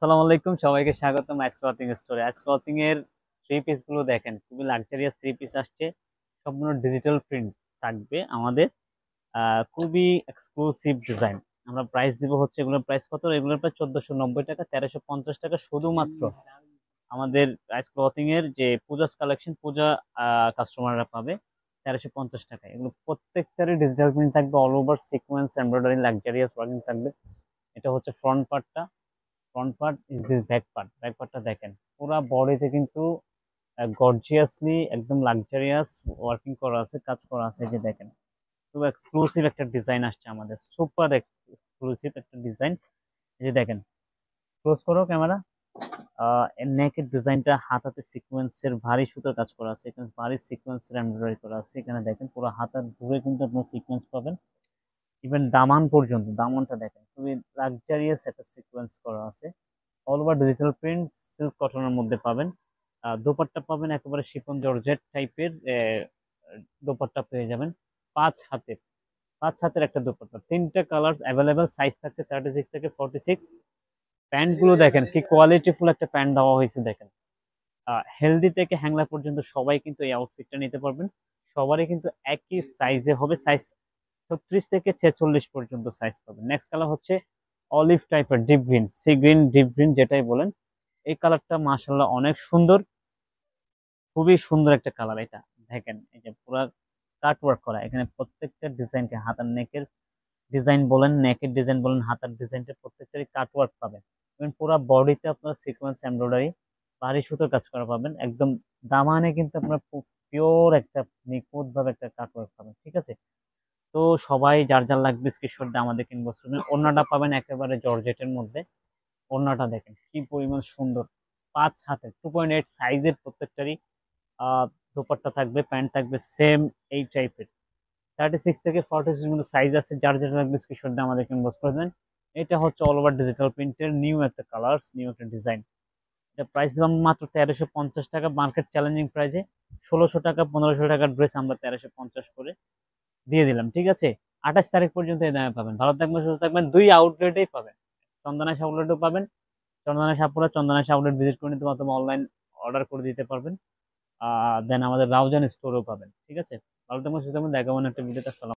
আসসালামু আলাইকুম, সবাইকে স্বাগতম আইস ক্লথিং স্টোরে। আইস ক্লথিং এর থ্রি পিস গুলো দেখেন, খুবই লাক্সারিয়াস থ্রি পিস আসছে। সম্পূর্ণ ডিজিটাল প্রিন্ট থাকবে আমাদের। খুবই এক্সক্লুসিভ ডিজাইন। আমরা প্রাইস দিব হচ্ছে, এগুলোর প্রাইস কত? এগুলোর প্রাইস 1490 টাকা, 1350 টাকা শুধুমাত্র আমাদের আইস ক্লথিং এর যে পূজাস কালেকশন, পূজা কাস্টমাররা পাবে 1350 টাকায়। এগুলো প্রত্যেকটারই ডিজিটাল প্রিন্ট থাকবে, all over sequence embroidery luxurious working থাকবে। এটা হচ্ছে ফ্রন্ট পার্টটা। Front part is this back part. Back পার্টটা দেখেন, পুরা বডিতে কিন্তু গর্জিয়াসলি একদম লাক্সারিয়াস ওয়ার্কিং করা আছে, কাজ করা আছে। এই যে দেখেন, খুব এক্সক্লুসিভ একটা ডিজাইন আসছে আমাদের, সুপার এক্সক্লুসিভ একটা ডিজাইন। এই যে দেখেন, ক্লোজ করো ক্যামেরা। নেকের ডিজাইনটা হাতাতে সিকোয়েন্সের ভারী সুতার কাজ করা আছে, এখানে ভারী সিকোয়েন্সের এমব্রয়ডারি করা আছে। এখানে দেখেন পুরো হাতার জুড়ে কিন্তু আপনার সিকোয়েন্স পাবেন। ইভেন দামান পর্যন্ত, দামনটা দেখেন খুবই লাক্সারিয়াস একটা সিকোয়েন্স করা আছে। All over digital print, silk কটনের মধ্যে পাবেন। দোপাট্টা পাবেন একেবারে শিফন জর্জেট টাইপের দোপাট্টা পেয়ে যাবেন। 5 হাতের, 5 হাতের একটা দোপাট্টা, তিনটা কালার অ্যাভেলেবেল, সাইজ থাকছে 36 থেকে 46। প্যান্ট গুলো দেখেন কি কোয়ালিটিফুল একটা প্যান্ট দেওয়া হয়েছে দেখেন। হেলদি থেকে হ্যাংলা পর্যন্ত সবাই কিন্তু এই আউটফিটটা নিতে পারবেন। সবারই কিন্তু একই সাইজে হবে, সাইজ 36 থেকে 46 পর্যন্ত সাইজ পাবেন। নেক্সট কালার হচ্ছে অলিভ টাইপের deep green, sea green, deep green যেটাই বলেন। এই কালারটা মাশাআল্লাহ অনেক সুন্দর, খুবই সুন্দর একটা কালার এটা। দেখেন এই যে পুরো কাট ওয়ার্ক করা, এখানে প্রত্যেকটা ডিজাইনকে হাতার নেকের ডিজাইন বলেন, নেকের ডিজাইন বলেন, হাতার ডিজাইনটা প্রত্যেকটারই কাট ওয়ার্ক পাবেন। এবং পুরো বডিতে আপনার সিকোয়েন্স এমব্রয়ডারি ভারী সুতোর কাজ করা পাবেন একদম। দামানে কিন্তু আপনার পিওর একটা নিখুঁত ভাবে একটা কাট ওয়ার্ক পাবেন, ঠিক আছে? তো সবাই যার যার লাগবে স্ক্রিনশট দিয়ে আমাদেরকে ইনবক্স করবেন। ওড়নাটা পাবেন একেবারে জর্জেটের মধ্যে। ওড়নাটা দেখেন কি পরিমাণ সুন্দর, 5 হাতের 2.8 সাইজের প্রত্যেকটারই আহ দোপাট্টা থাকবে, প্যান্ট থাকবে সেম এই টাইপের। 36 থেকে 46 পর্যন্ত সাইজ আছে, যার যেটা লাগবে স্ক্রিনশট দিয়ে আমাদেরকে ইনবক্স করে দেবেন। এটা হচ্ছে অল ওভার ডিজিটাল প্রিন্টের নিউ একটা কালার্স, নিউ একটা ডিজাইন। এটা প্রাইস দিলাম মাত্র 1350 টাকা, মার্কেট চ্যালেঞ্জিং প্রাইসে। 1600 টাকা 1500 টাকার ড্রেস আমরা 1350 করে দিয়ে দিলাম, ঠিক আছে? 28 তারিখ পর্যন্ত এই দামে পাবেন। ভালো থাকবেন, সুস্থ থাকবেন। দুই আউটলেটেই পাবেন, চন্দনাইশ আউটলেটও পাবেন। চন্দনাইশ আপুরা চন্দনাইশ আউটলেট ভিজিট করে নিতে, অথবা অনলাইন অর্ডার করে দিতে পারবেন। দেন আমাদের রাউজান স্টোরও পাবেন, ঠিক আছে? ভালো থাকবেন, সুস্থ থাকবেন, দেখা হবে একটা ভিডিওতে। আসসালাম।